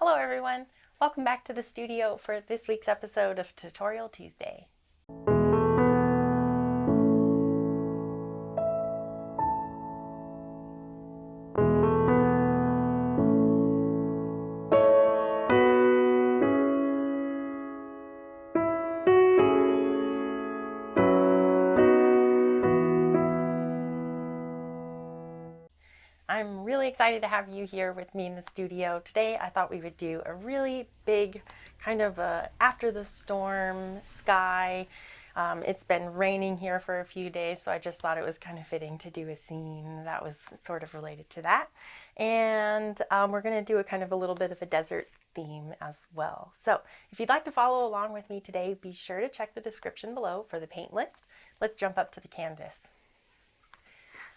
Hello everyone, welcome back to the studio for this week's episode of Tutorial Tuesday. I'm really excited to have you here with me in the studio. Today I thought we would do a really big kind of a after the storm sky. It's been raining here for a few days, so I just thought it was kind of fitting to do a scene that was sort of related to that. And we're going to do a kind of a little bit of a desert theme as well. So if you'd like to follow along with me today, be sure to check the description below for the paint list. Let's jump up to the canvas.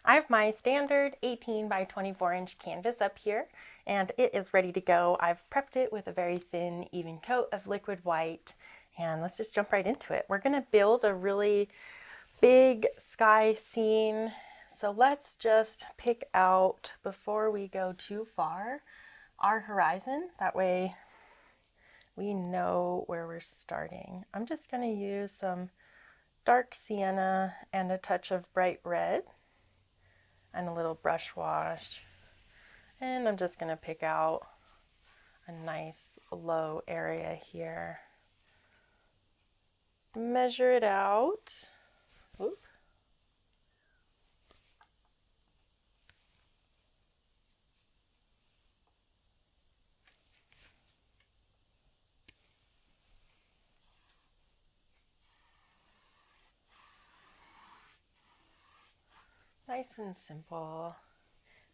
I have my standard 18 by 24 inch canvas up here and it is ready to go. I've prepped it with a very thin, even coat of liquid white, and let's just jump right into it. We're going to build a really big sky scene. So let's just pick out, before we go too far, our horizon. That way we know where we're starting. I'm just going to use some dark sienna and a touch of bright red and a little brush wash, and I'm just going to pick out a nice low area here, measure it out. Oop. Nice and simple.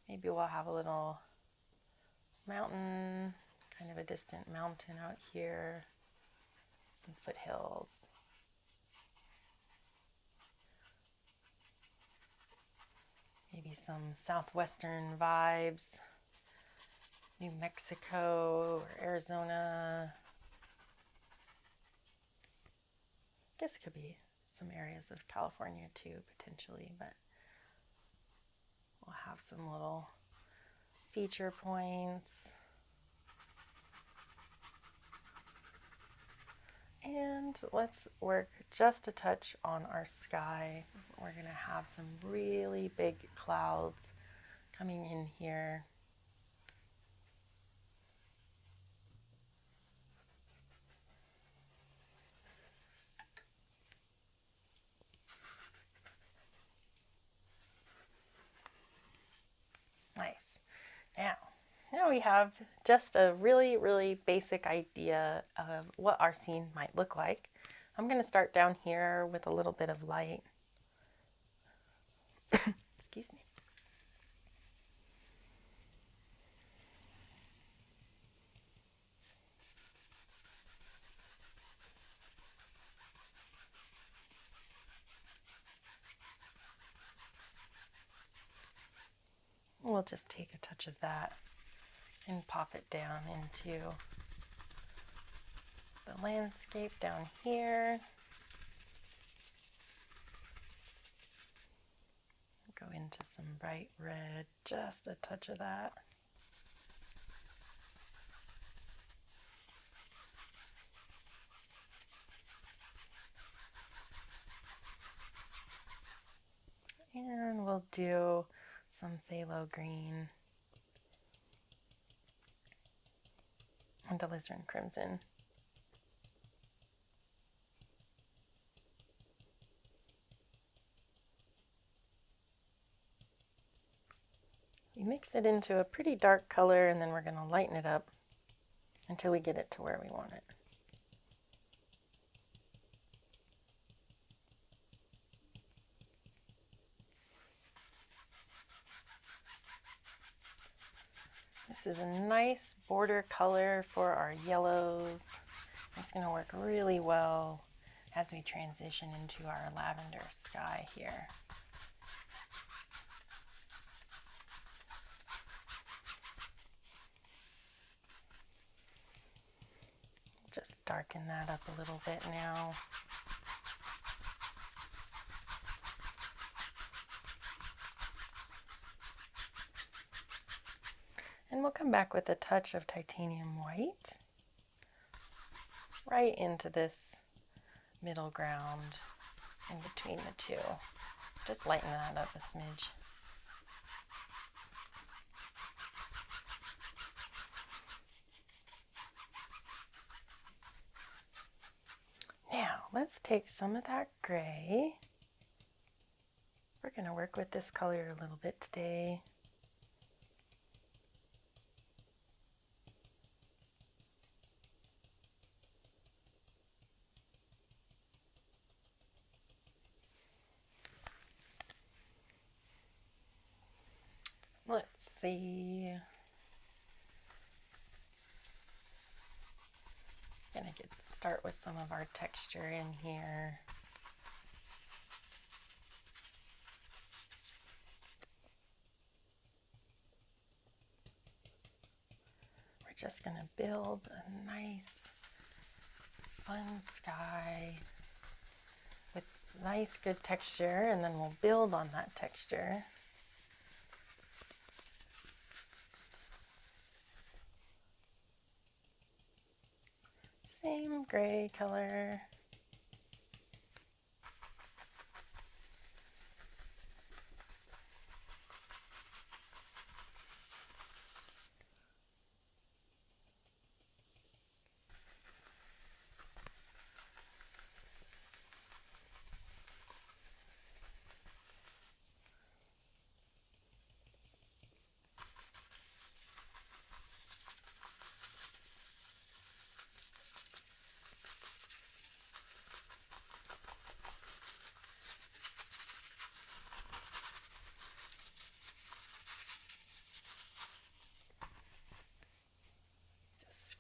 Maybe we'll have a little mountain, kind of a distant mountain out here, some foothills. Maybe some southwestern vibes, New Mexico or Arizona. I guess it could be some areas of California too, potentially, but we'll have some little feature points. And let's work just a touch on our sky. We're going to have some really big clouds coming in here. Nice. Now we have just a really basic idea of what our scene might look like. I'm going to start down here with a little bit of light. Excuse me. We'll just take a touch of that and pop it down into the landscape down here. Go into some bright red, just a touch of that. And we'll do some Phthalo Green and Alizarin Crimson. We mix it into a pretty dark color and then we're going to lighten it up until we get it to where we want it. This is a nice border color for our yellows. It's going to work really well as we transition into our lavender sky here. Just darken that up a little bit now. And then we'll come back with a touch of titanium white right into this middle ground in between the two. Just lighten that up a smidge. Now, let's take some of that gray. We're going to work with this color a little bit today. Let's see. Gonna start with some of our texture in here. We're just gonna build a nice, fun sky with nice, good texture, and then we'll build on that texture. Same gray color.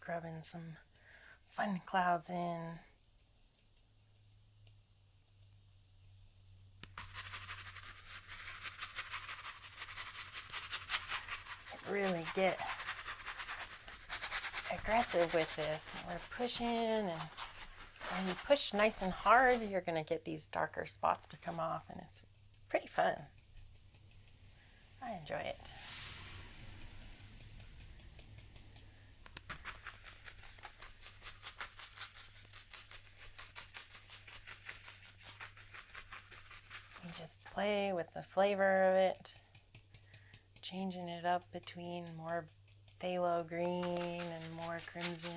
Scrubbing some fun clouds in. Really get aggressive with this. We're pushing, and when you push nice and hard, you're going to get these darker spots to come off, and it's pretty fun. I enjoy it. You just play with the flavor of it, changing it up between more phthalo green and more crimson.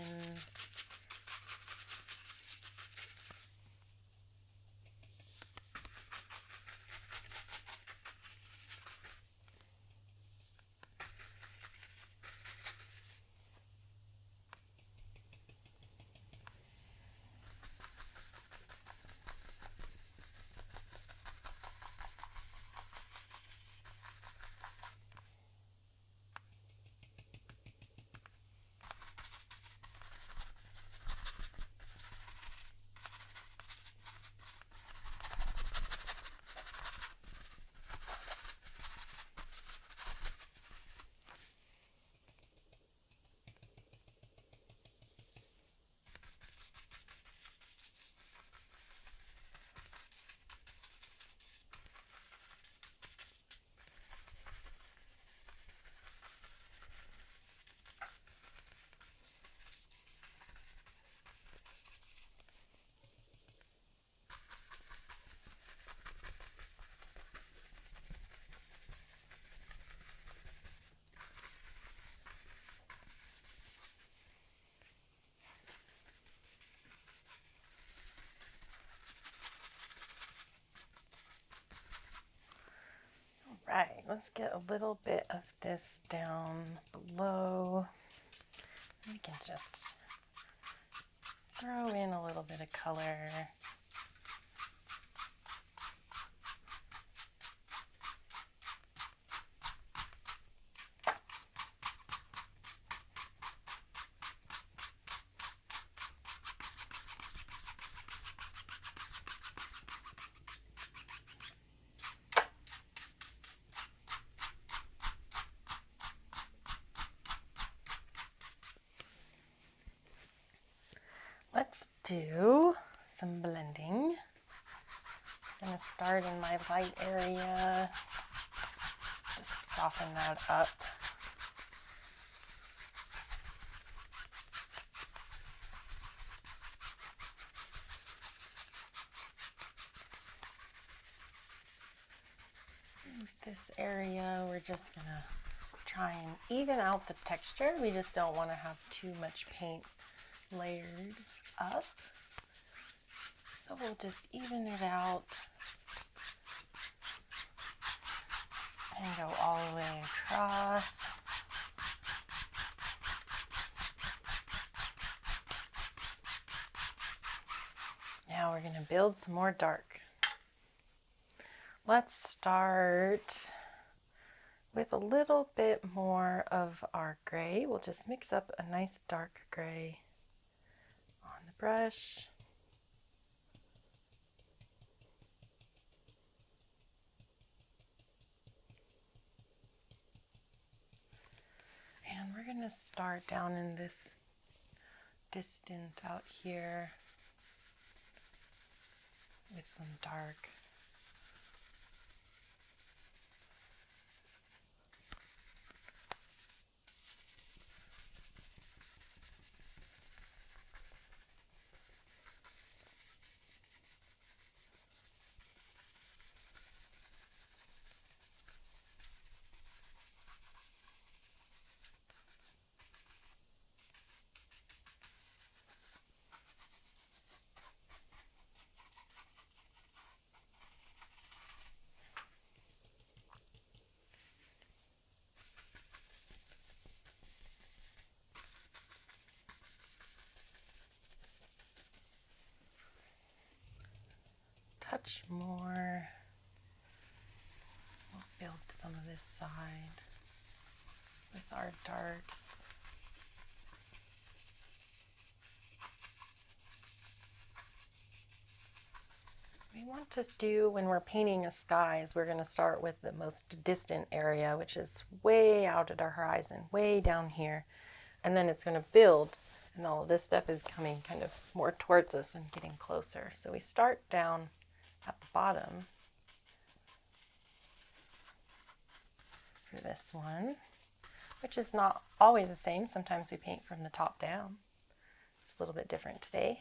Right, let's get a little bit of this down below. We can just throw in a little bit of color. Let's do some blending. I'm going to start in my light area, just soften that up. This area, we're just gonna try and even out the texture. We just don't want to have too much paint layered up. So we'll just even it out and go all the way across. Now we're going to build some more dark. Let's start with a little bit more of our gray. We'll just mix up a nice dark gray on the brush. And we're going to start down in this distant out here with some dark. Touch more. We'll build some of this side with our darks. We want to do, when we're painting a sky, is we're going to start with the most distant area, which is way out at our horizon, way down here. And then it's going to build, and all of this stuff is coming kind of more towards us and getting closer. So we start down at the bottom for this one, which is not always the same. Sometimes we paint from the top down. It's a little bit different today.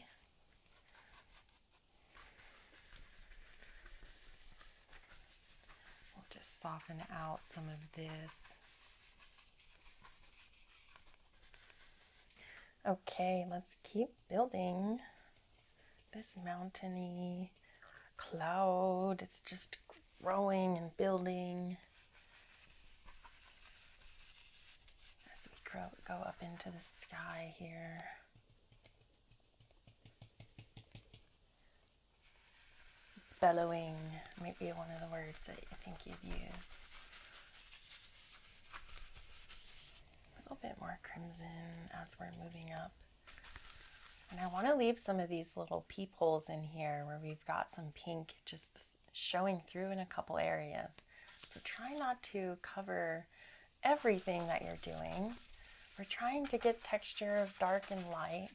We'll just soften out some of this. Okay, let's keep building this mountainy cloud. It's just growing and building as we go up into the sky here. Bellowing might be one of the words that I think you'd use. A little bit more crimson as we're moving up. And I want to leave some of these little peepholes in here where we've got some pink just showing through in a couple areas. So try not to cover everything that you're doing. We're trying to get texture of dark and light.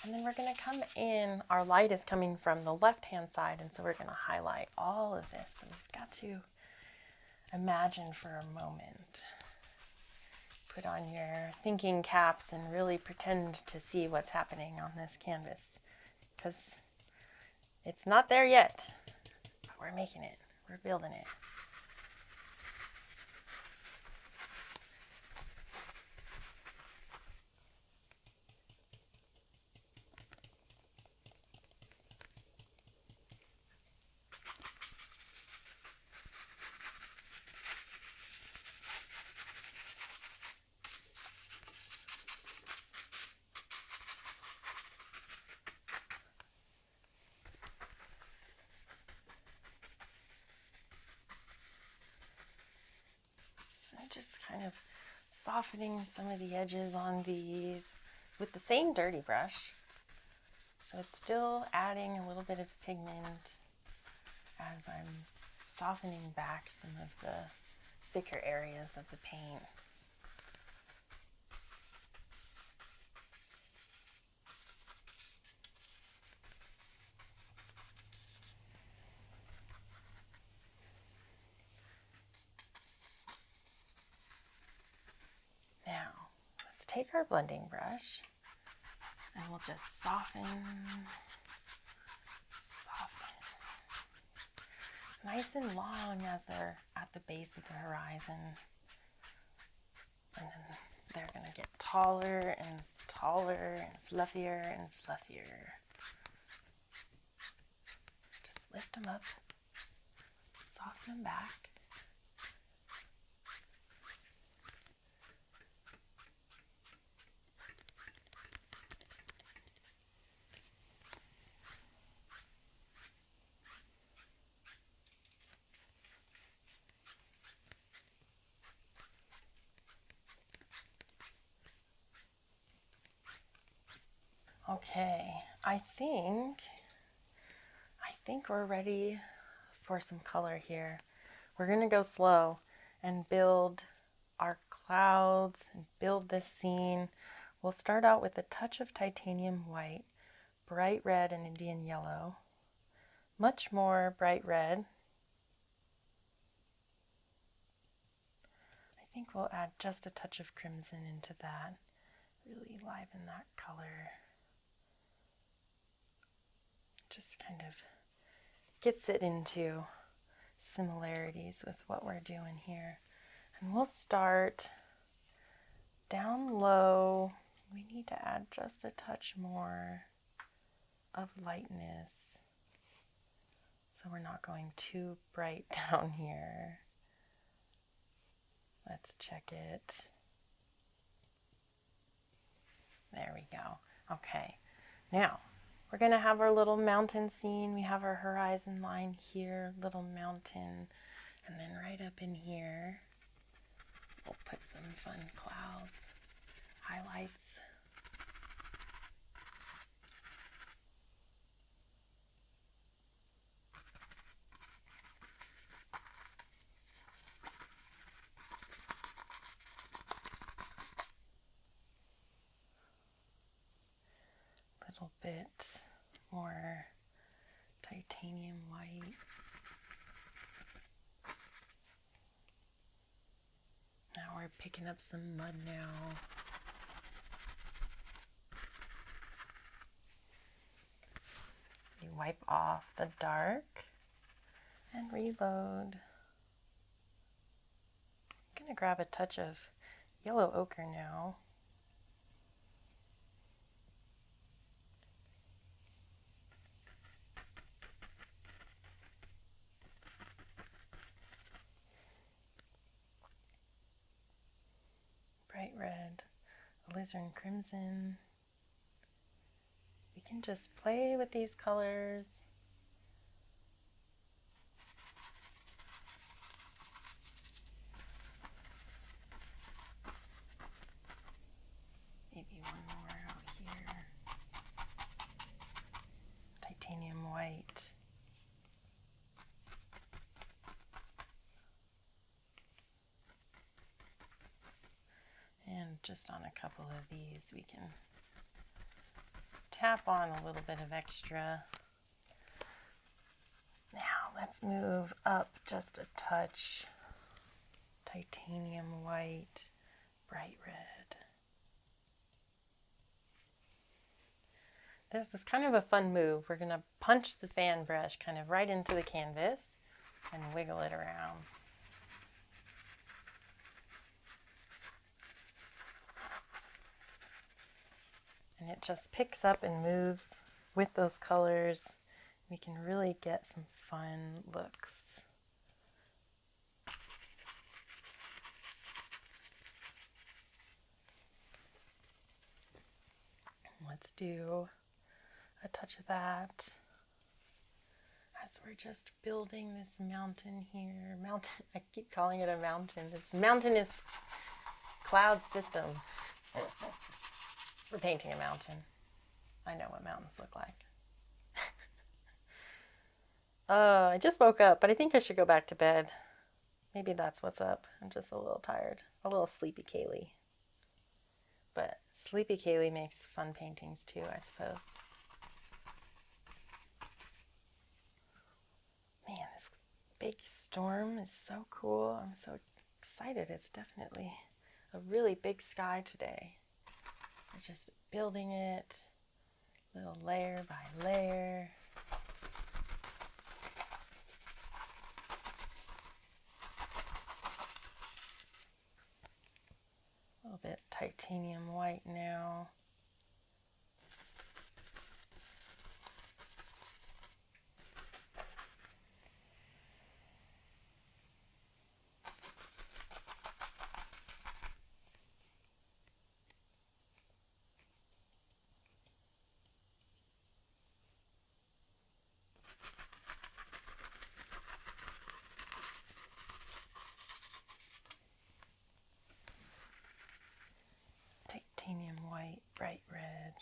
And then we're going to come in, our light is coming from the left-hand side, and so we're going to highlight all of this. So we've got to imagine for a moment. Put on your thinking caps and really pretend to see what's happening on this canvas, because it's not there yet, but we're making it, we're building it. Just kind of softening some of the edges on these with the same dirty brush. So it's still adding a little bit of pigment as I'm softening back some of the thicker areas of the paint. Now, let's take our blending brush and we'll just soften. nice and long as they're at the base of the horizon. And then they're going to get taller and taller and fluffier and fluffier. Just lift them up, soften them back. Okay, I think we're ready for some color here. We're gonna go slow and build our clouds and build this scene. We'll start out with a touch of titanium white, bright red and Indian yellow, much more bright red. I think we'll add just a touch of crimson into that, really liven that color. Just kind of gets it into similarities with what we're doing here. And we'll start down low. We need to add just a touch more of lightness, so we're not going too bright down here. Let's check it. There we go. Okay, now we're going to have our little mountain scene. We have our horizon line here, little mountain, and then right up in here, we'll put some fun clouds, highlights. A little bit more titanium white. Now we're picking up some mud now. You wipe off the dark and reload. I'm gonna grab a touch of yellow ochre now. Bright red, Alizarin Crimson. We can just play with these colors. Maybe one more out here. Titanium white. And just on a couple of these, we can tap on a little bit of extra. Now let's move up just a touch. Titanium white, bright red. This is kind of a fun move. We're going to punch the fan brush kind of right into the canvas and wiggle it around. And it just picks up and moves with those colors. We can really get some fun looks. Let's do a touch of that as we're just building this mountain here. Mountain, I keep calling it a mountain. This mountainous cloud system. We're painting a mountain. I know what mountains look like. I just woke up, but I think I should go back to bed. Maybe that's what's up. I'm just a little tired. A little sleepy Kaylee. But sleepy Kaylee makes fun paintings too, I suppose. Man, this big storm is so cool. I'm so excited. It's definitely a really big sky today. We're just building it little layer by layer. titanium white now. Titanium white, bright red.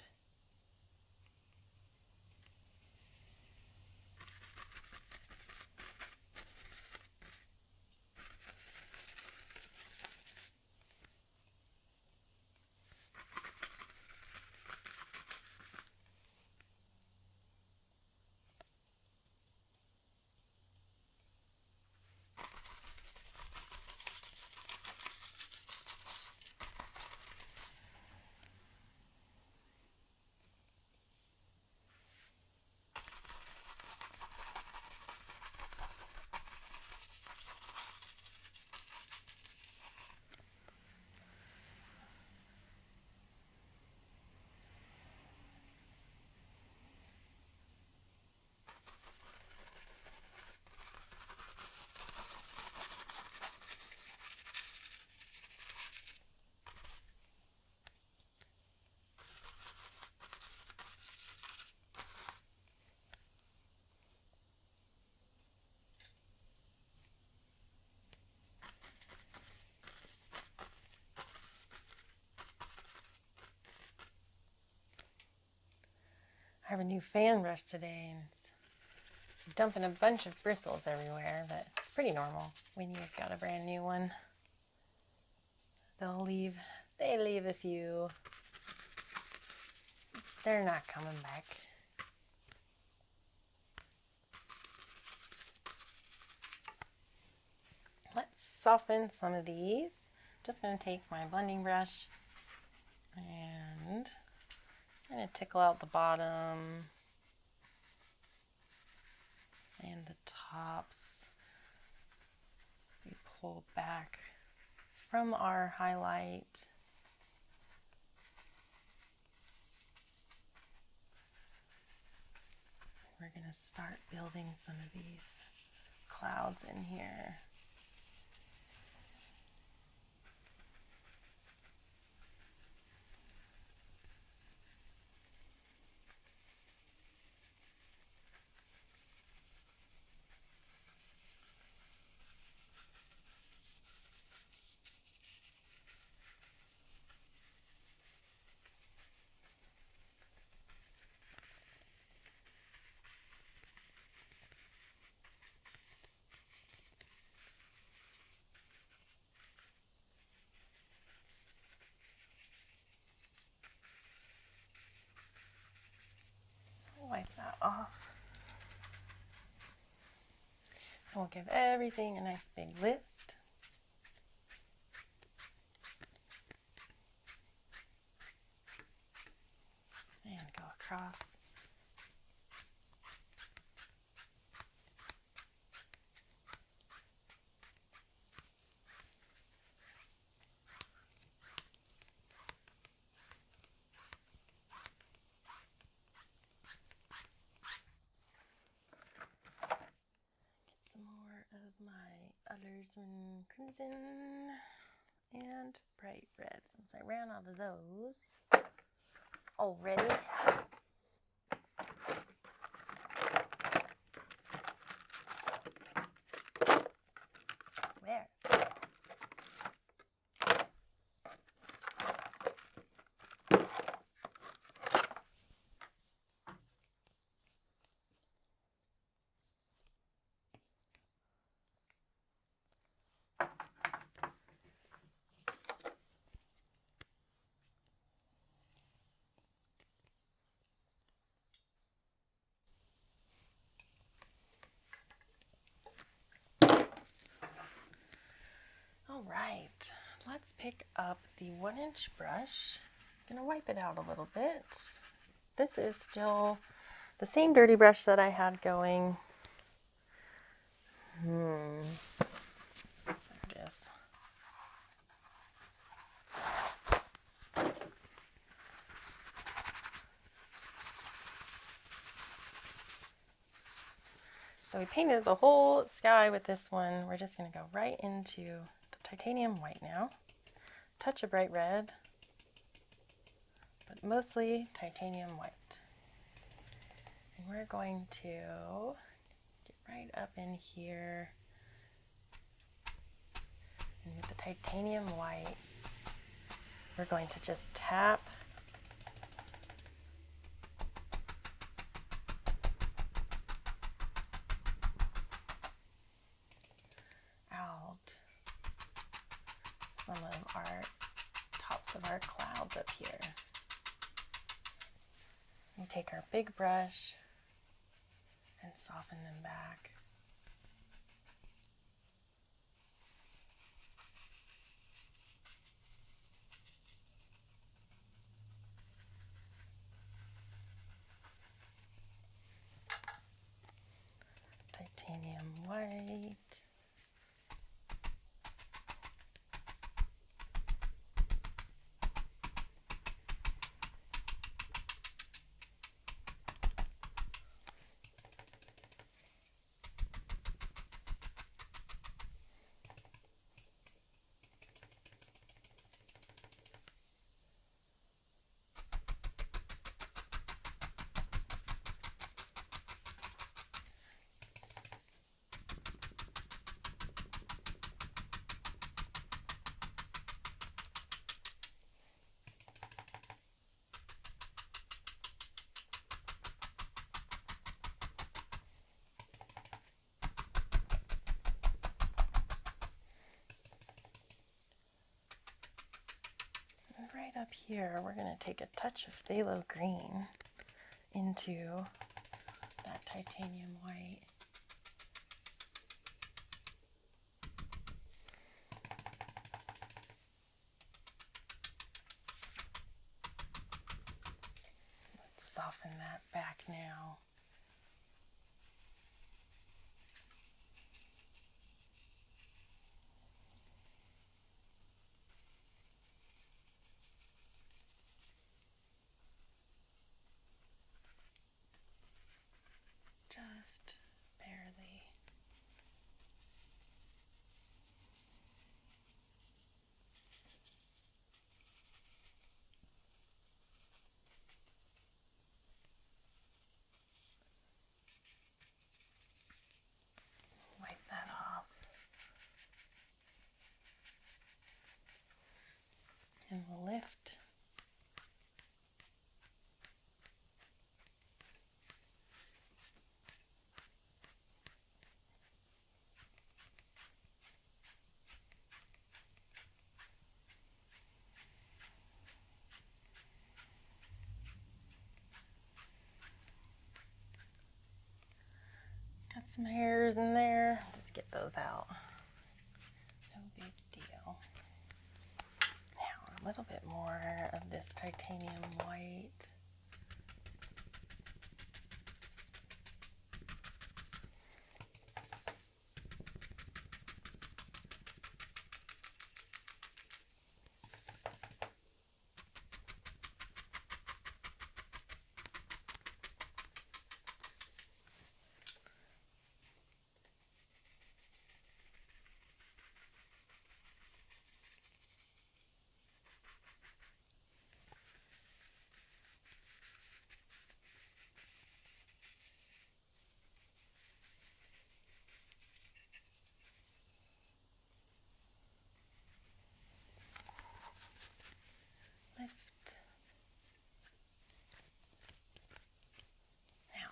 I have a new fan brush today and it's dumping a bunch of bristles everywhere, but it's pretty normal when you've got a brand new one. They leave a few. They're not coming back. Let's soften some of these. Just going to take my blending brush and I'm going to tickle out the bottom and the tops. We pull back from our highlight. We're going to start building some of these clouds in here. Wipe that off. And we'll give everything a nice big lift. And go across. Of my Alizarin Crimson and bright red, since I ran out of those already. Where? All right, let's pick up the 1-inch brush. I'm gonna wipe it out a little bit. This is still the same dirty brush that I had going. There it is. So we painted the whole sky with this one. We're just going to go right into the titanium white now. Touch of bright red, but mostly titanium white. And we're going to get right up in here. And with the titanium white, we're going to just tap out some of our tops of our clouds up here. We take our big brush and soften them back. Titanium white. Right up here, we're going to take a touch of phthalo green into that titanium white. Let's soften that back now. Just barely. Wipe that off. And we'll lift. Got some hairs in there. Just get those out. No big deal. Now a little bit more of this titanium white.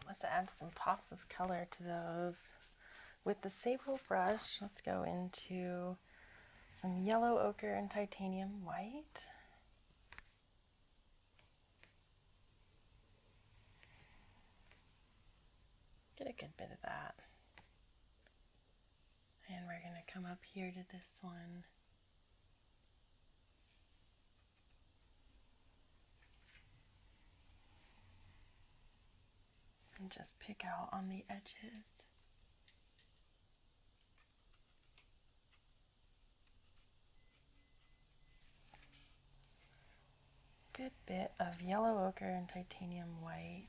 Let's add some pops of color to those. With the sable brush, let's go into some yellow ochre and titanium white. Get a good bit of that. And we're going to come up here to this one. And just pick out on the edges. Good bit of yellow ochre and titanium white.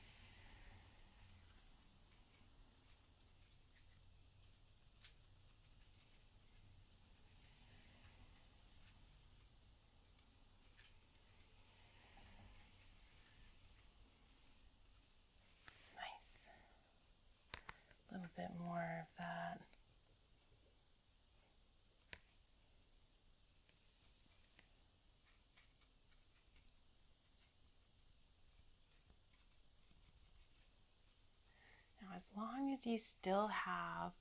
bit more of that. Now, as long as you still have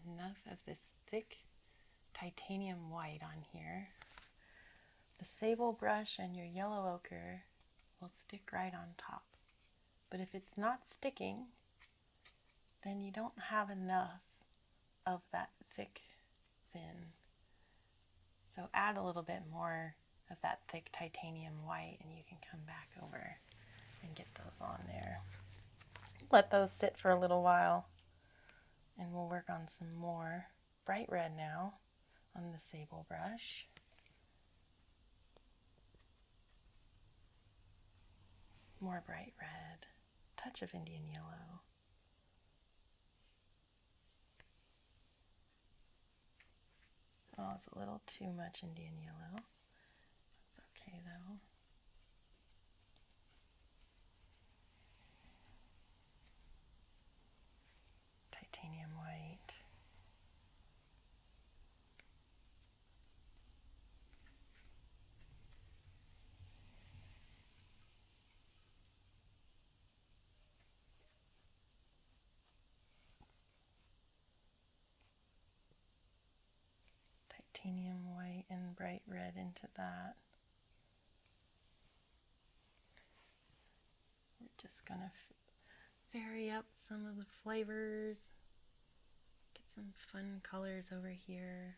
enough of this thick titanium white on here, the sable brush and your yellow ochre will stick right on top. But if it's not sticking, then you don't have enough of that thick, thin. So add a little bit more of that thick titanium white and you can come back over and get those on there. Let those sit for a little while and we'll work on some more bright red now on the sable brush. More bright red, touch of Indian yellow. Oh, it's a little too much Indian yellow. That's okay though. Titanium white. Titanium white and bright red into that. We're just going to vary up some of the flavors. Get some fun colors over here.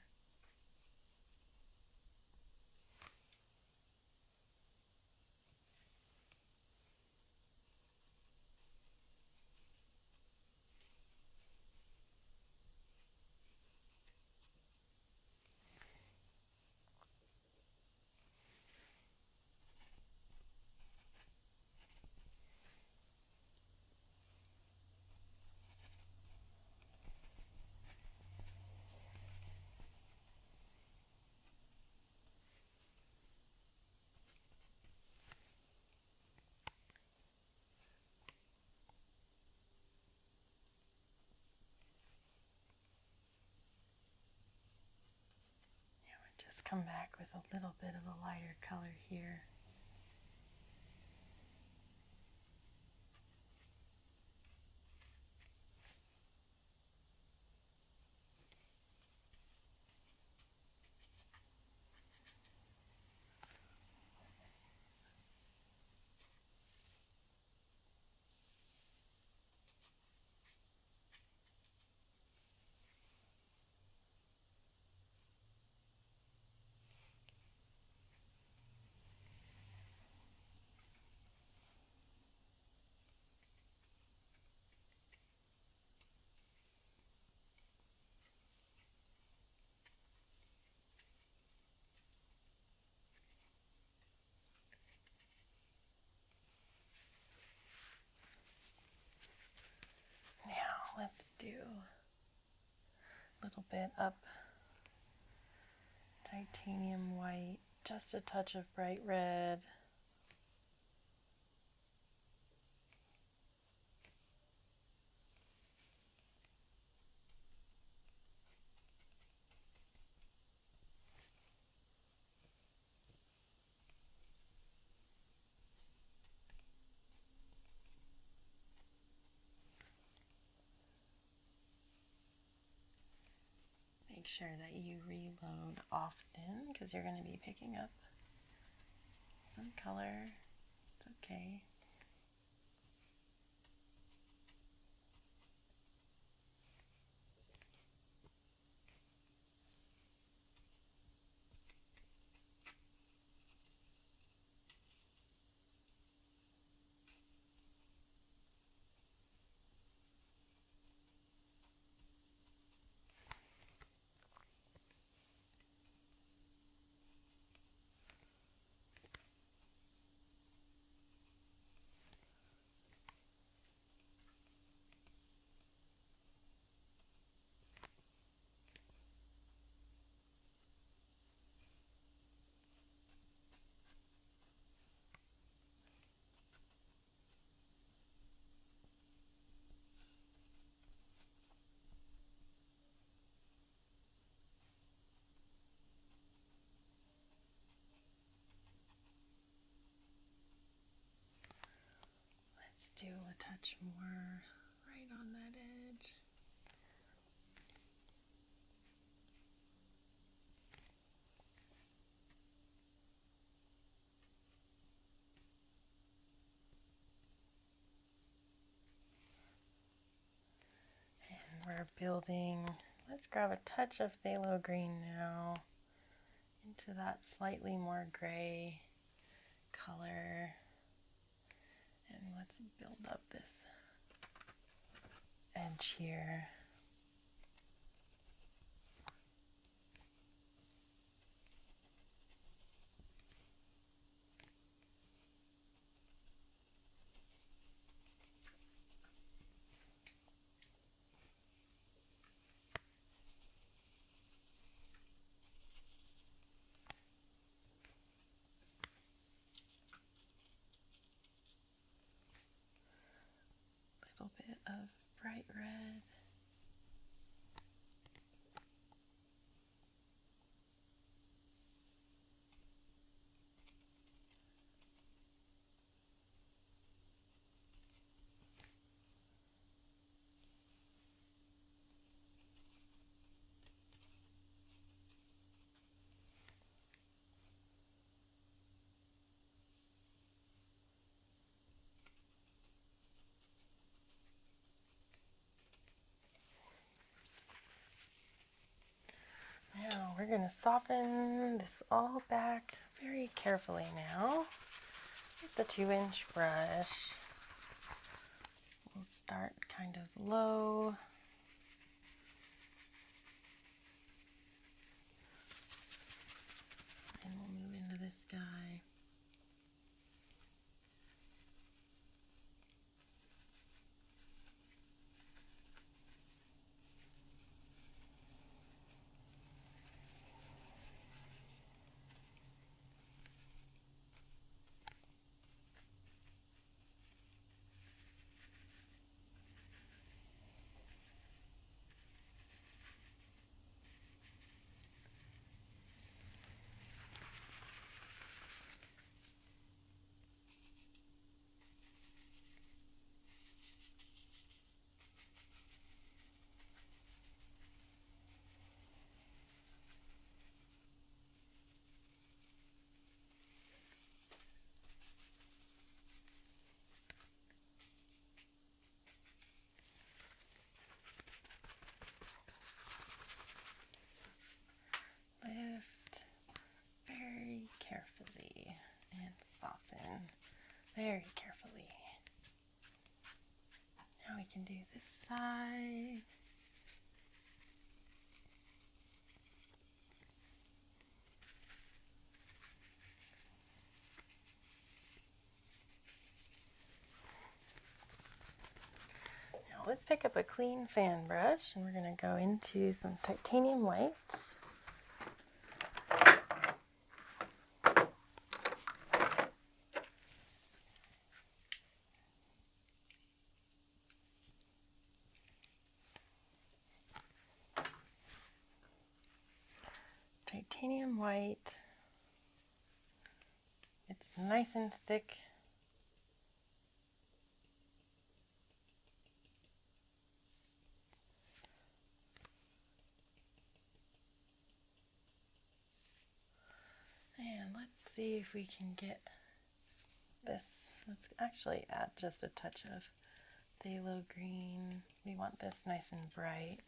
Just come back with a little bit of a lighter color here. Let's do a little bit up titanium white, just a touch of bright red. Make sure that you reload often because you're going to be picking up some color. It's okay. do a touch more right on that edge. And we're building, let's grab a touch of phthalo green now into that slightly more gray color. And let's build up this edge here. A little bit of bright red. Now we're going to soften this all back very carefully now with the 2-inch brush. We'll start kind of low. And we'll move into this guy. Lift very carefully and soften very carefully. Now we can do this side. Now let's pick up a clean fan brush and we're going to go into some titanium white. Titanium white, it's nice and thick. And let's see if we can get this. Let's actually add just a touch of phthalo green. We want this nice and bright.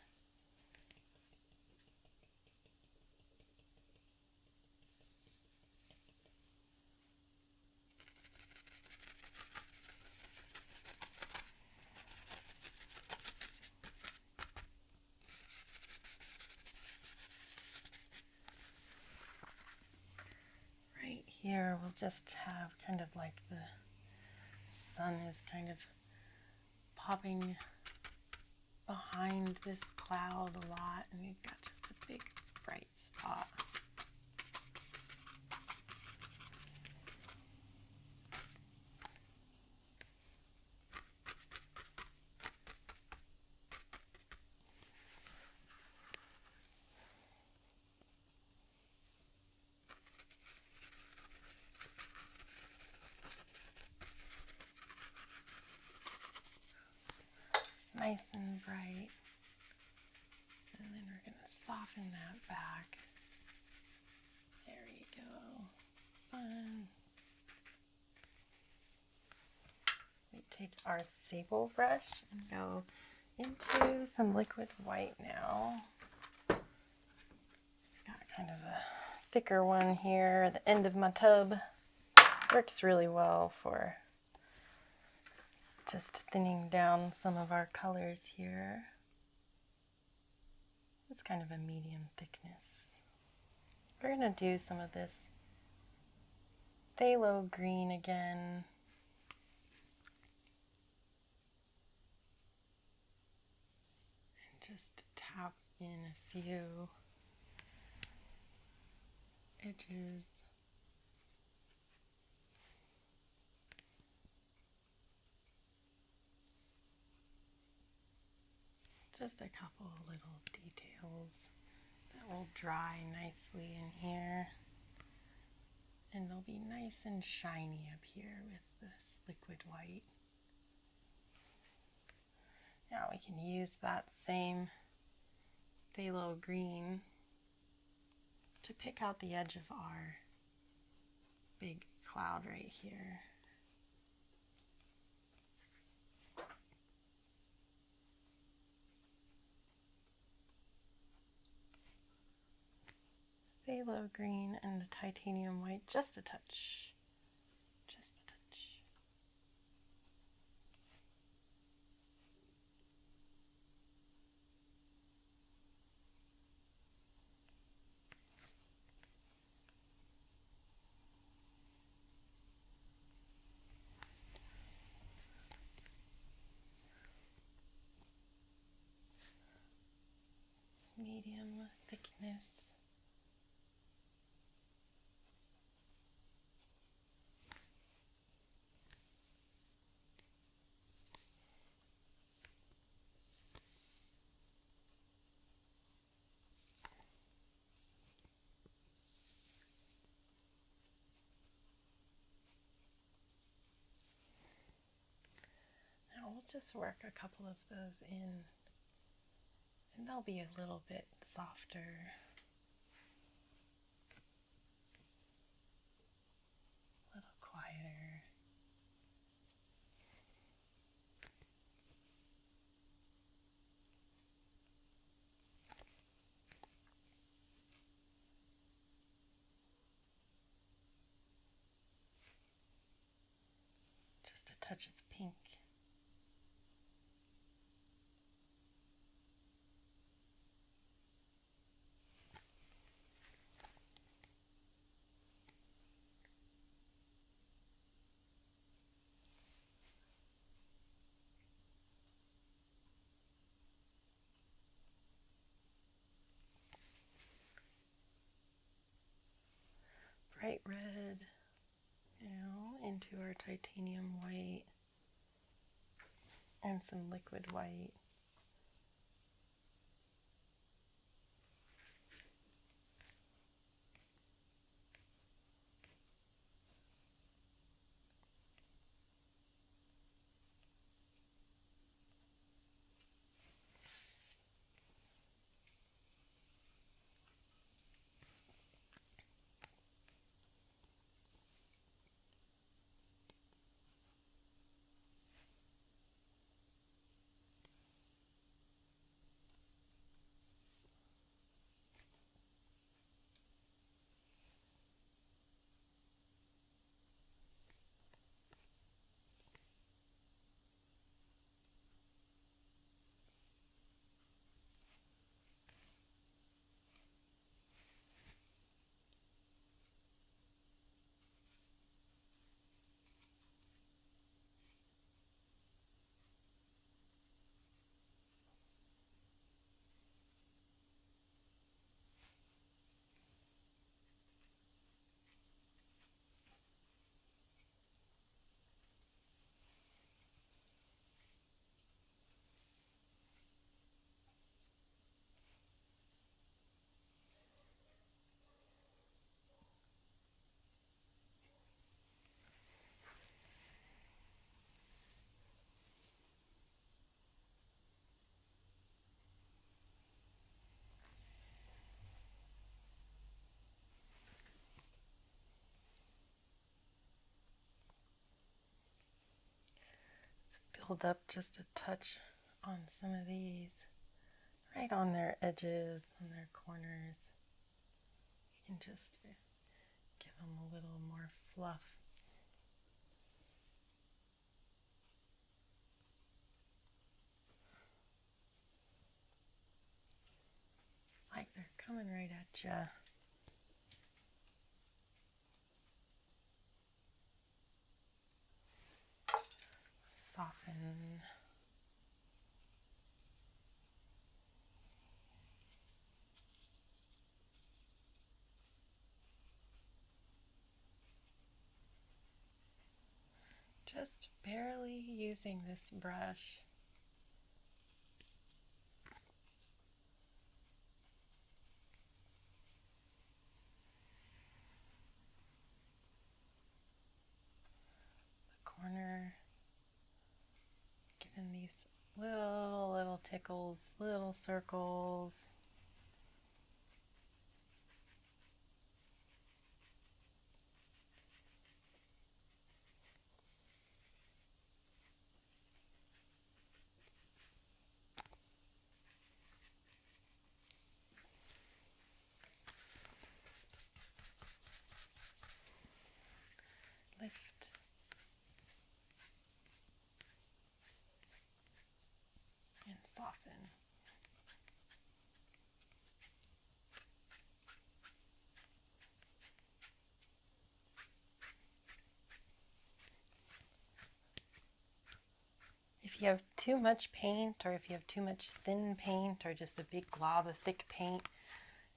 Here we'll just have kind of like the sun is kind of popping behind this cloud a lot, and we've got just a big bright spot. nice and bright. And then we're going to soften that back. There you go. Fun. We take our sable brush and go into some liquid white now. Got kind of a thicker one here. The end of my tub works really well for just thinning down some of our colors here. It's kind of a medium thickness. We're going to do some of this phthalo green again. And just tap in a few edges. Just a couple of little details that will dry nicely in here. And they'll be nice and shiny up here with this liquid white. Now we can use that same phthalo green to pick out the edge of our big cloud right here. Phthalo green and the titanium white, just a touch. Just a touch. Medium thickness. Now we'll just work a couple of those in, and they'll be a little bit softer. A little quieter. Just a touch of pink. Bright red now into our titanium white and some liquid white. sprinkled up just a touch on some of these, right on their edges, on their corners. You can just give them a little more fluff. Like they're coming right at you. Soften. Just barely using this brush. The corner. Giving these little tickles, little circles. Lift. And soften. If you have too much paint, or if you have too much thin paint, or just a big glob of thick paint,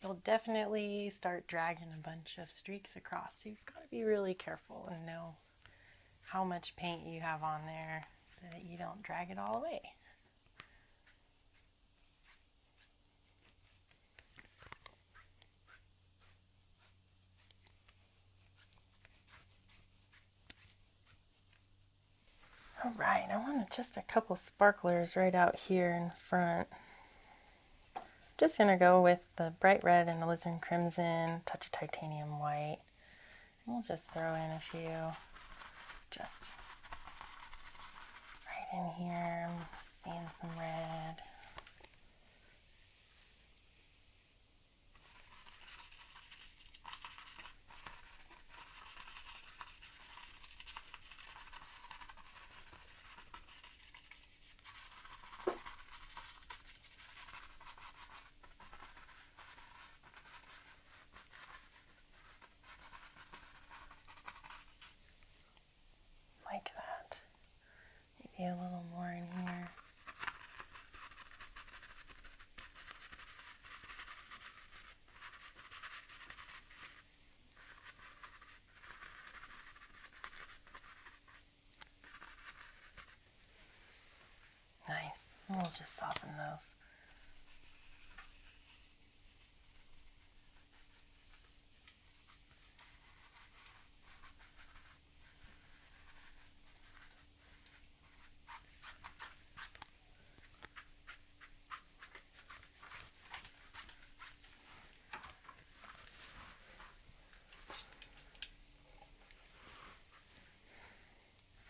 you'll definitely start dragging a bunch of streaks across. So you've got to be really careful and know how much paint you have on there so that you don't drag it all away. All right, I want just a couple sparklers right out here in front. Just gonna go with the bright red and Alizarin Crimson, touch of titanium white. And we'll just throw in a few just right in here. I'm seeing some red. Like that. Maybe a little more in here. Nice. We'll just soften those.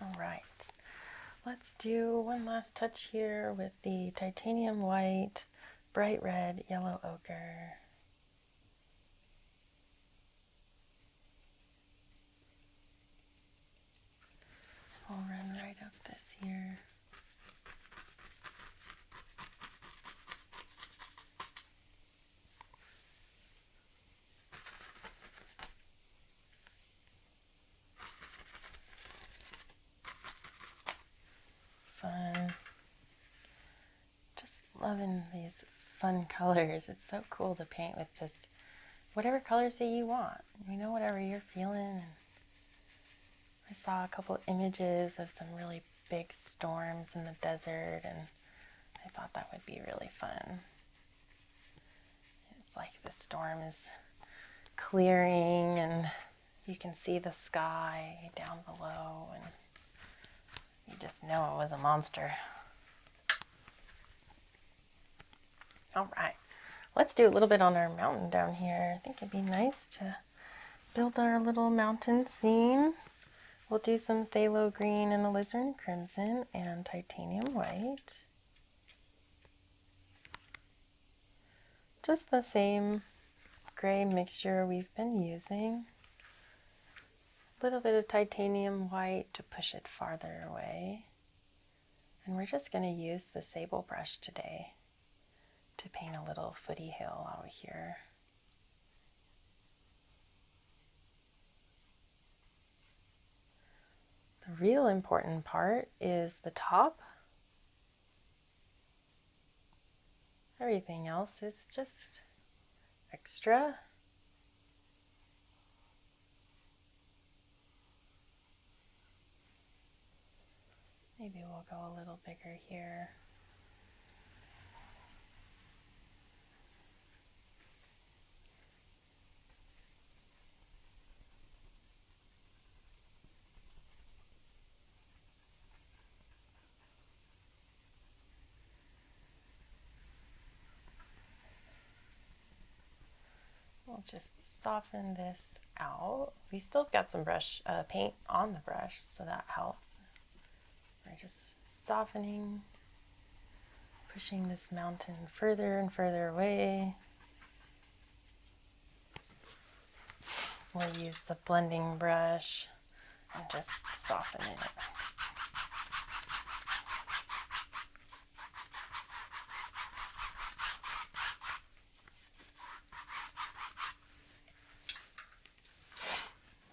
All right. Let's do one last touch here with the titanium white, bright red, yellow ochre. I'll run right up this here. Fun. Just loving these fun colors. It's so cool to paint with just whatever colors that you want. You know, whatever you're feeling. And I saw a couple images of some really big storms in the desert, and I thought that would be really fun. It's like the storm is clearing and you can see the sky down below, and you just know it was a monster. All right, let's do a little bit on our mountain down here. I think it'd be nice to build our little mountain scene. We'll do some Phthalo Green and Alizarin Crimson and Titanium White. Just the same gray mixture we've been using. A little bit of Titanium White to push it farther away. And we're just going to use the sable brush today to paint a little footy hill out here. The real important part is the top. Everything else is just extra. Maybe we'll go a little bigger here. We'll just soften this out. We still got some brush paint on the brush, so that helps. We're just softening, pushing this mountain further and further away. We'll use the blending brush and just soften it.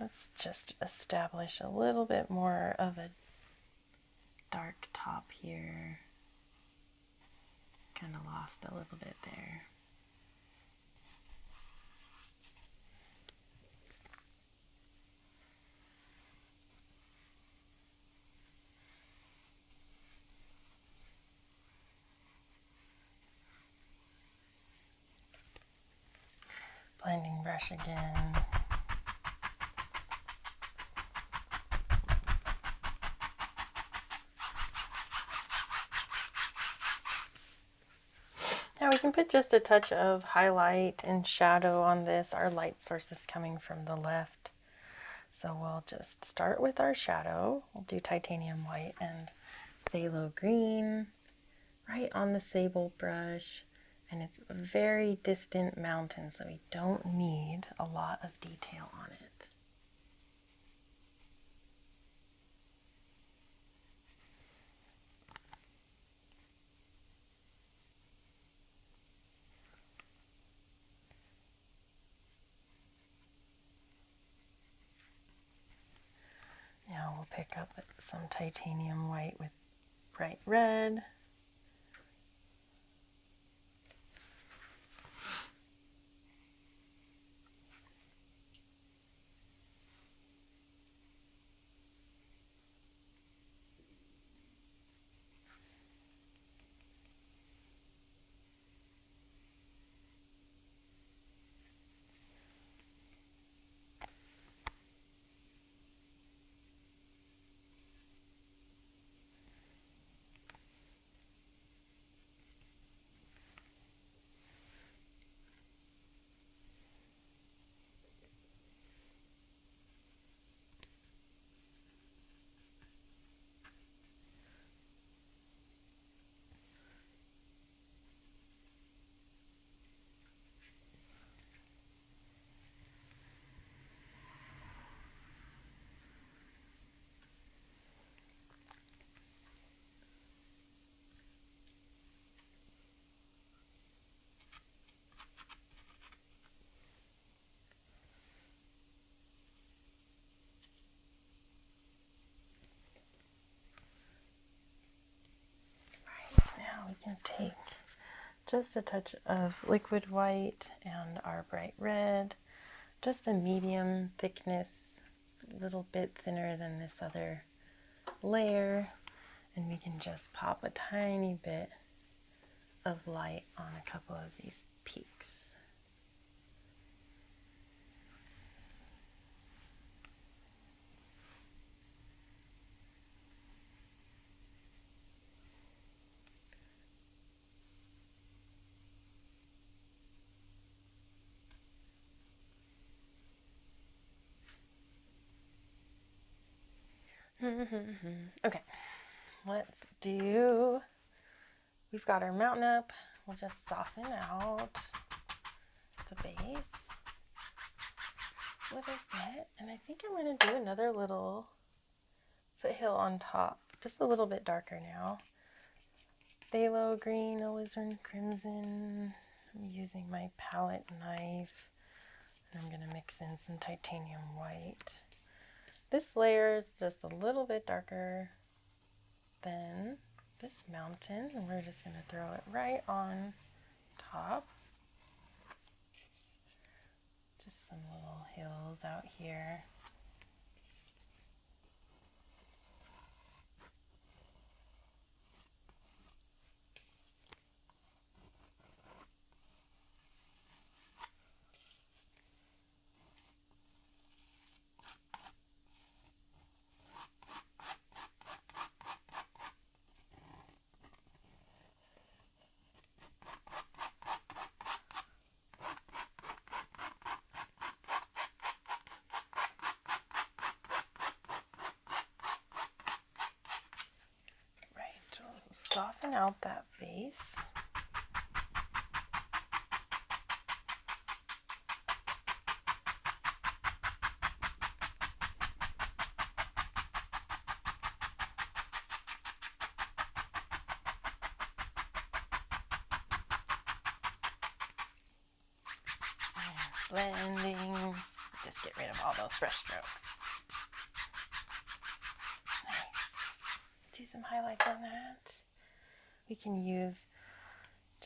Let's just establish a little bit more of a dark top here. Kind of lost a little bit there. Blending brush again. Now we can put just a touch of highlight and shadow on this. Our light source is coming from the left. So we'll just start with our shadow. We'll do Titanium White and Phthalo Green right on the sable brush. And it's a very distant mountain, so we don't need a lot of detail on it. Now we'll pick up some Titanium White with bright red. Now we can take just a touch of liquid white and our bright red, just a medium thickness, a little bit thinner than this other layer, and we can just pop a tiny bit of light on a couple of these peaks. Okay, we've got our mountain up. We'll just soften out the base a little bit. And I think I'm going to do another little foothill on top, just a little bit darker now. Phthalo Green, Alizarin Crimson. I'm using my palette knife. And I'm going to mix in some titanium white. This layer is just a little bit darker than this mountain, and we're just going to throw it right on top. Just some little hills out here. Soften out that base. And blending. Just get rid of all those brush strokes. Nice. Do some highlights on that. We can use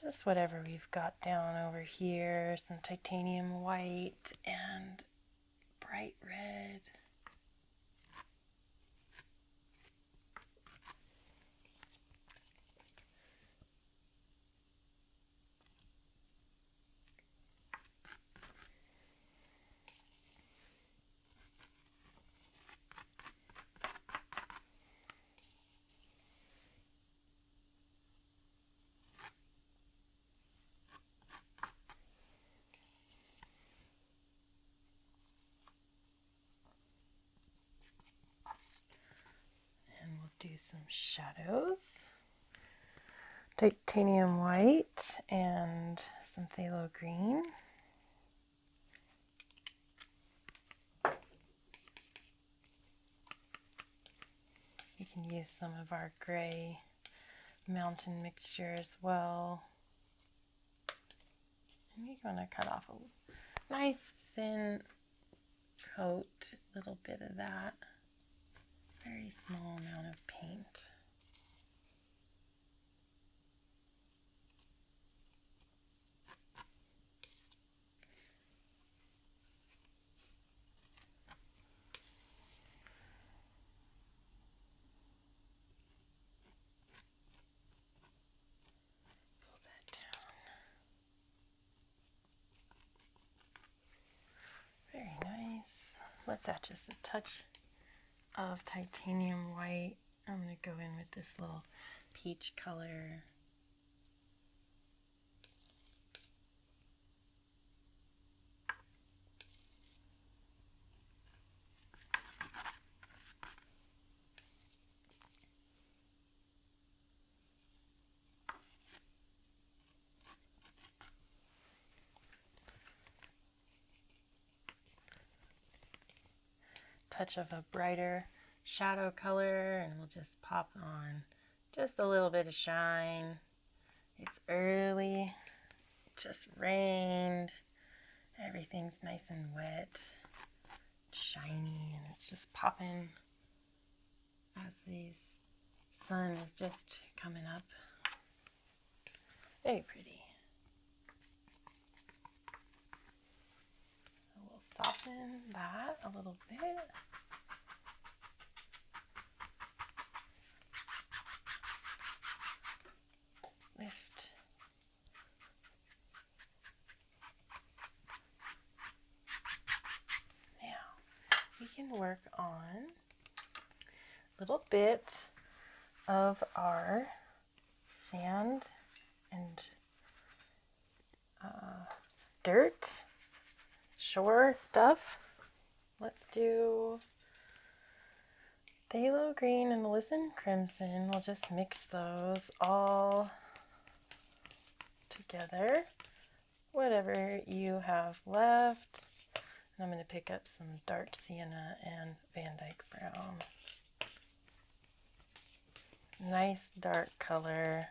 just whatever we've got down over here, some titanium white and bright red. Do some shadows, titanium white and some phthalo green. You can use some of our gray mountain mixture as well. And you're going to cut off a nice thin coat, a little bit of that. Very small amount of paint. Pull that down. Very nice. Let's add just a touch of titanium white. I'm going to go in with this little peach color. Touch of a brighter shadow color, and we'll just pop on just a little bit of shine. It's early, just rained, everything's nice and wet, shiny, and it's just popping as the sun is just coming up. Very pretty. So we'll soften that a little bit. Lift. Now we can work on a little bit of our sand and dirt, shore stuff. Let's do Phthalo Green and Alizarin Crimson. We'll just mix those all together. Whatever you have left. And I'm going to pick up some dark Sienna and Dyke Brown. Nice dark color.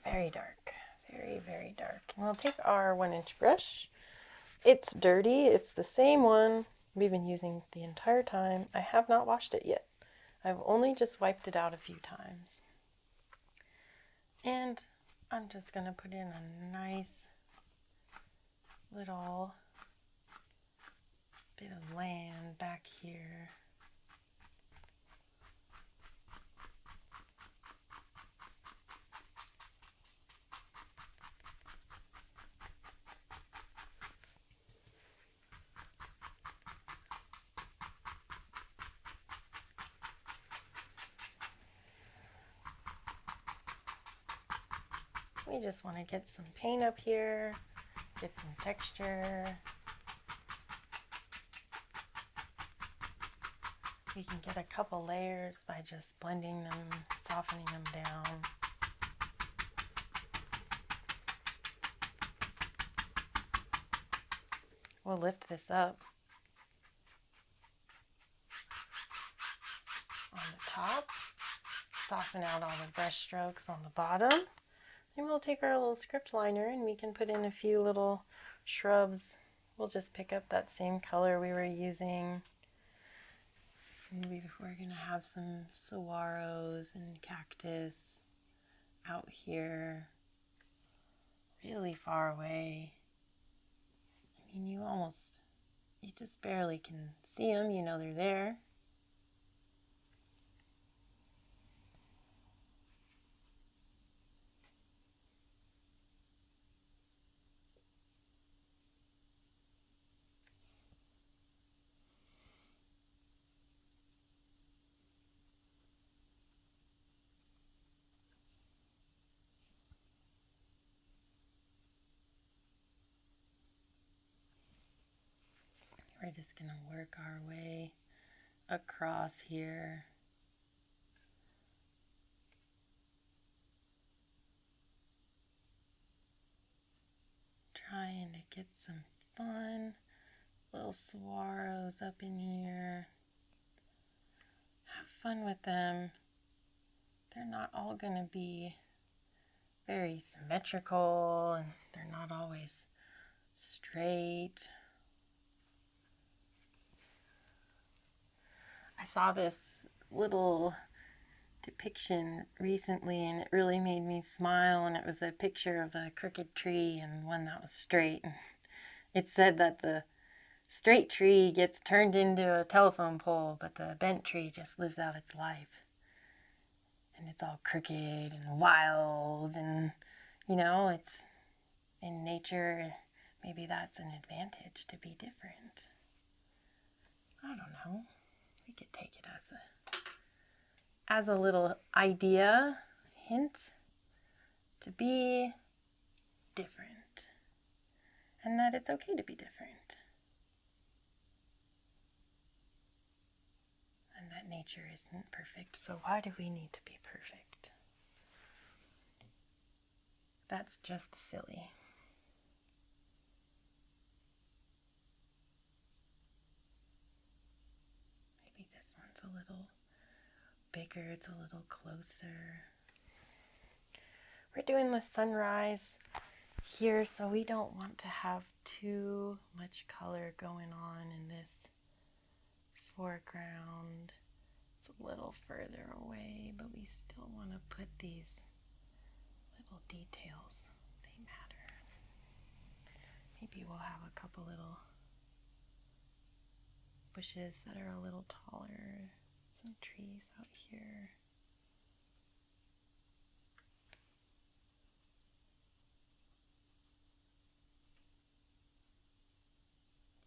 Very dark, very, very dark. And we'll take our 1-inch brush. It's dirty. It's the same one we've been using the entire time. I have not washed it yet. I've only just wiped it out a few times. And I'm just going to put in a nice little bit of land back here. We just want to get some paint up here, get some texture. We can get a couple layers by just blending them, softening them down. We'll lift this up on the top, soften out all the brush strokes on the bottom. And we'll take our little script liner and we can put in a few little shrubs. We'll just pick up that same color we were using. Maybe we're going to have some saguaros and cactus out here, really far away. I mean, you just barely can see them, you know they're there. We're just going to work our way across here. Trying to get some fun little saguaros up in here. Have fun with them. They're not all going to be very symmetrical and they're not always straight. I saw this little depiction recently and it really made me smile, and it was a picture of a crooked tree and one that was straight. It said that the straight tree gets turned into a telephone pole, but the bent tree just lives out its life. And it's all crooked and wild, and it's in nature. Maybe that's an advantage to be different. I don't know. We could take it as a little idea, hint, to be different, and that it's okay to be different, and that nature isn't perfect, so why do we need to be perfect? That's just silly. A little bigger, it's a little closer. We're doing the sunrise here, so we don't want to have too much color going on in this foreground. It's a little further away, but we still want to put these little details. They matter. Maybe we'll have a couple little bushes that are a little taller, some trees out here.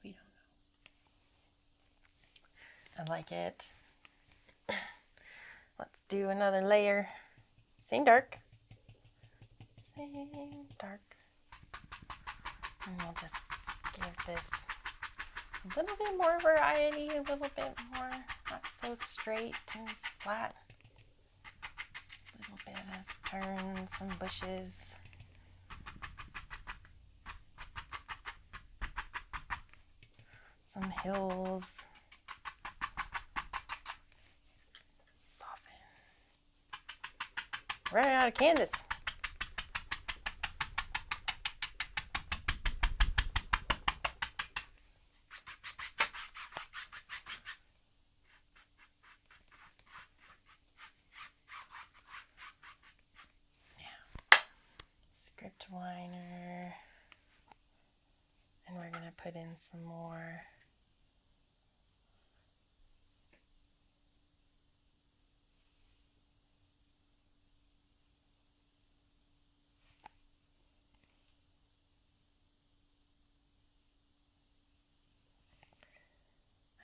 We don't know. I like it. Let's do another layer. Same dark. Same dark. And we'll just give this a little bit more variety, a little bit more, not so straight and flat. A little bit of turns, some bushes. Some hills. Soften. Running out of canvas. Script liner, and we're going to put in some more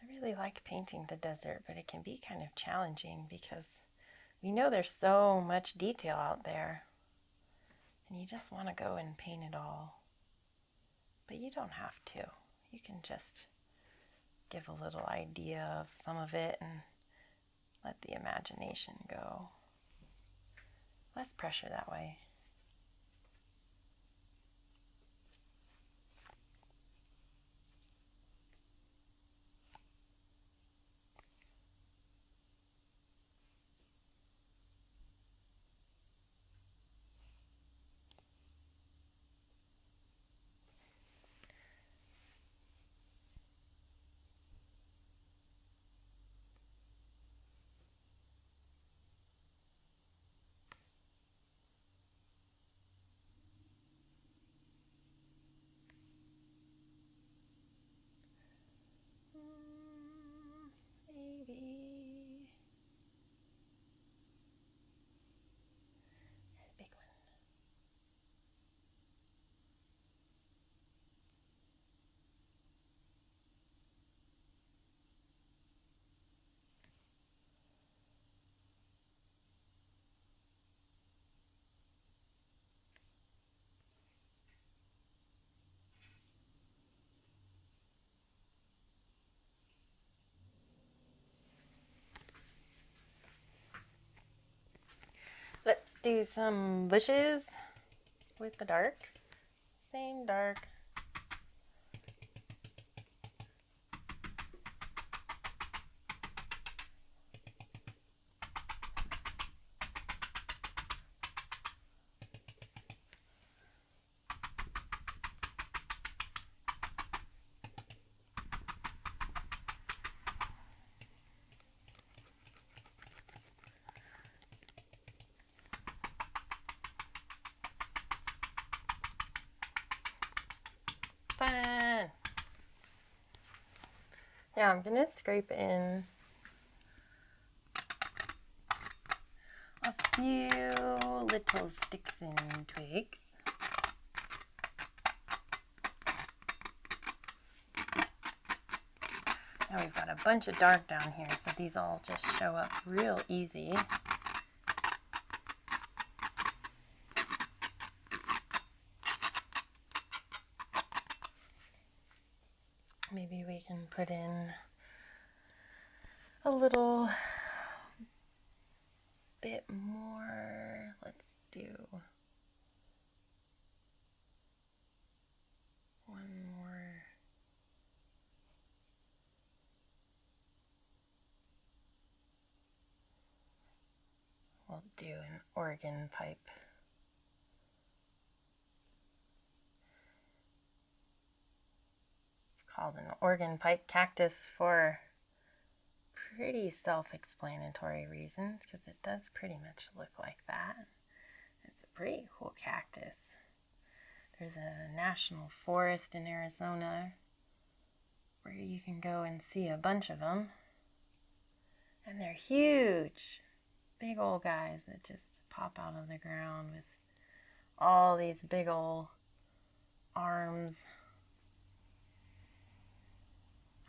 I really like painting the desert, but it can be kind of challenging because we know there's so much detail out there. And you just want to go and paint it all. But you don't have to. You can just give a little idea of some of it and let the imagination go. Less pressure that way. Let's do some bushes with the dark. Same dark. Fun. Now I'm gonna scrape in a few little sticks and twigs. Now we've got a bunch of dark down here, so these all just show up real easy. Maybe we can put in a little bit more. Let's do one more. We'll do an organ pipe. Called an organ pipe cactus for pretty self-explanatory reasons, because it does pretty much look like that. It's a pretty cool cactus. There's a national forest in Arizona where you can go and see a bunch of them, and they're huge, big old guys that just pop out of the ground with all these big old arms.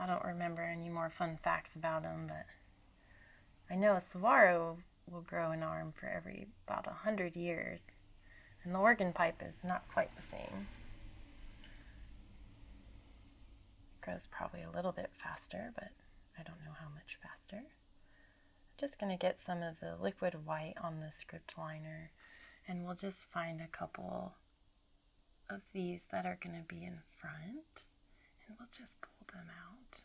I don't remember any more fun facts about them, but I know saguaro will grow an arm for every about 100 years. And the organ pipe is not quite the same. It grows probably a little bit faster, but I don't know how much faster. I'm just going to get some of the liquid white on the script liner, and we'll just find a couple of these that are going to be in front, and we'll just pull them out.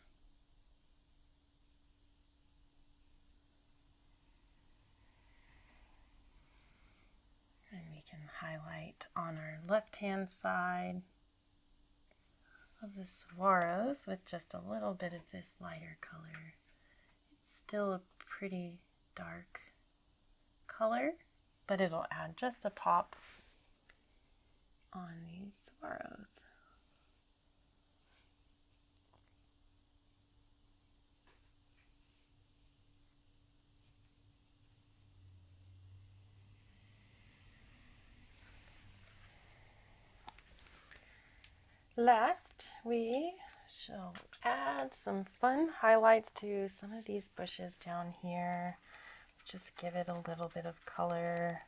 And we can highlight on our left-hand side of the saguaros with just a little bit of this lighter color. It's still a pretty dark color, but it'll add just a pop on these saguaros. Last, we shall add some fun highlights to some of these bushes down here. Just give it a little bit of color.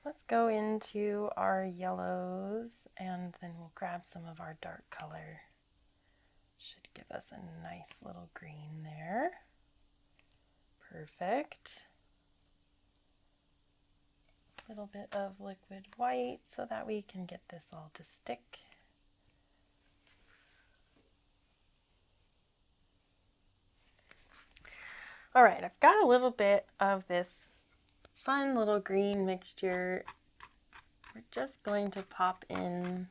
Let's go into our yellows, and then we'll grab some of our dark color. Should give us a nice little green there. Perfect. A little bit of liquid white so that we can get this all to stick. All right, I've got a little bit of this fun little green mixture. We're just going to pop in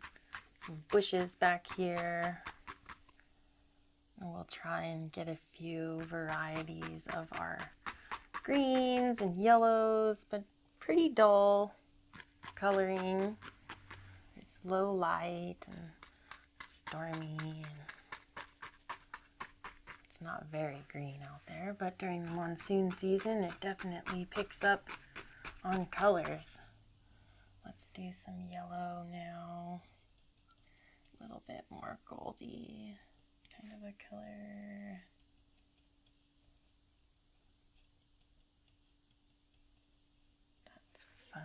some bushes back here. And we'll try and get a few varieties of our greens and yellows, but pretty dull coloring. It's low light and stormy, and not very green out there, but during the monsoon season it definitely picks up on colors. Let's do some yellow now. A little bit more goldy kind of a color. That's fun.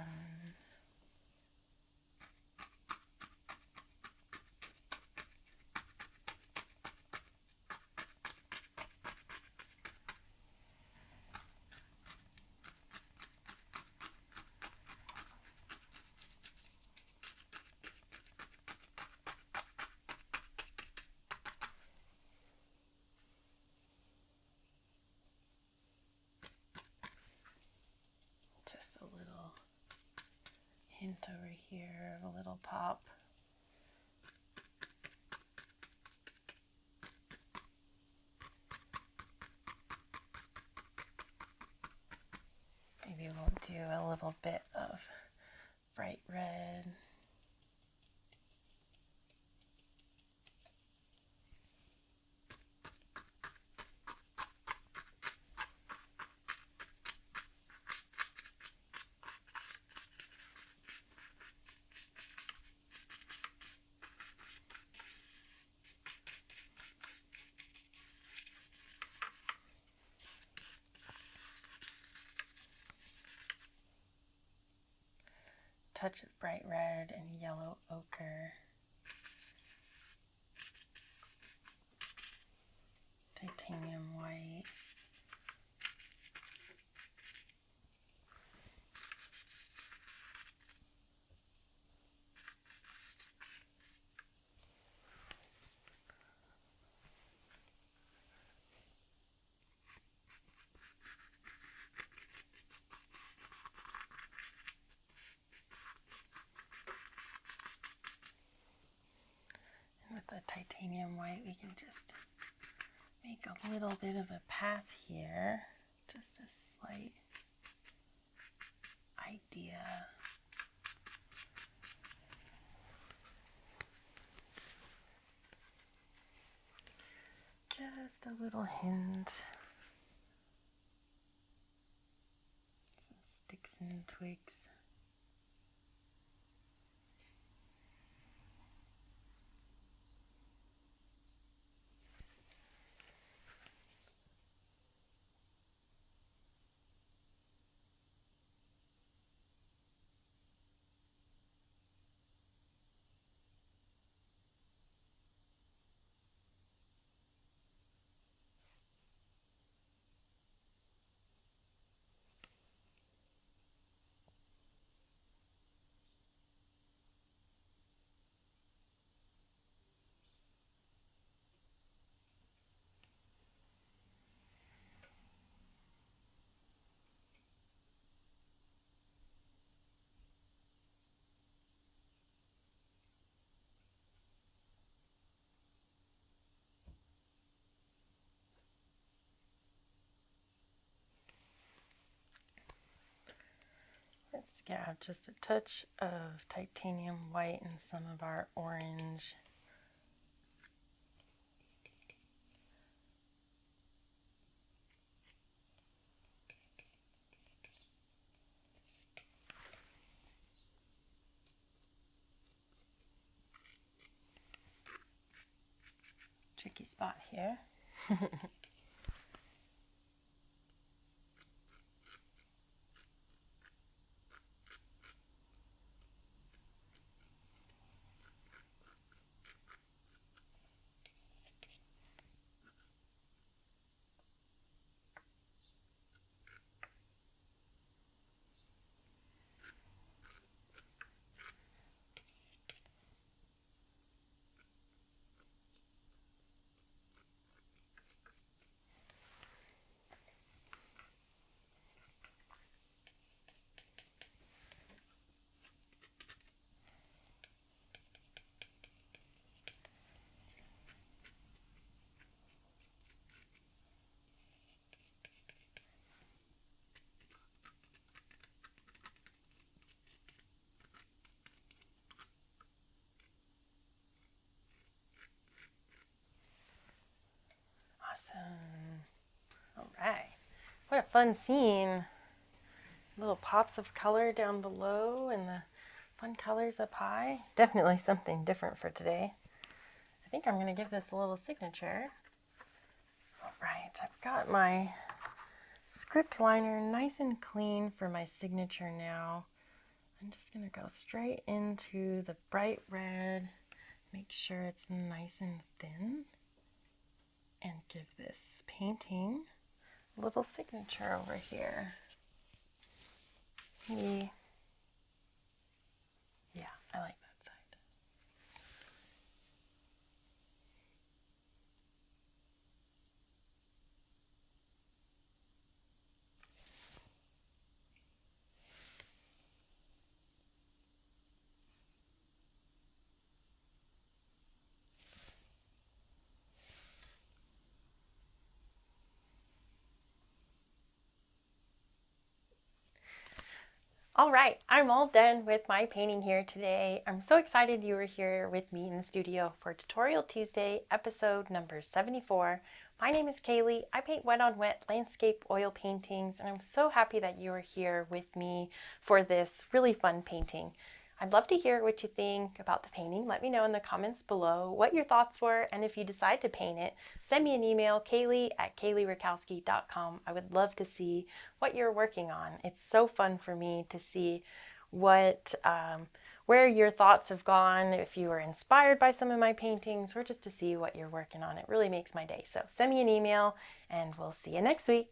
Just a little hint over here of a little pop. Maybe we'll do a little bit of bright red. Touch of bright red and yellow ochre. Titanium white. With the titanium white, we can just make a little bit of a path here, just a slight idea. Just a little hint. Some sticks and twigs. Let's get just a touch of titanium white and some of our orange. Tricky spot here. Awesome. All right. What a fun scene. Little pops of color down below and the fun colors up high. Definitely something different for today. I think I'm going to give this a little signature. All right, I've got my script liner nice and clean for my signature now. I'm just going to go straight into the bright red, make sure it's nice and thin, and give this painting a little signature over here. Maybe, yeah, I like that side. All right, I'm all done with my painting here today. I'm so excited you were here with me in the studio for Tutorial Tuesday, episode number 74. My name is Kaylee. I paint wet on wet landscape oil paintings, and I'm so happy that you are here with me for this really fun painting. I'd love to hear what you think about the painting. Let me know in the comments below what your thoughts were, and if you decide to paint it, send me an email, kaylee@kayleerakowski.com. I would love to see what you're working on. It's so fun for me to see what where your thoughts have gone, if you were inspired by some of my paintings, or just to see what you're working on. It really makes my day. So send me an email, and we'll see you next week.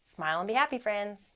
Smile and be happy, friends.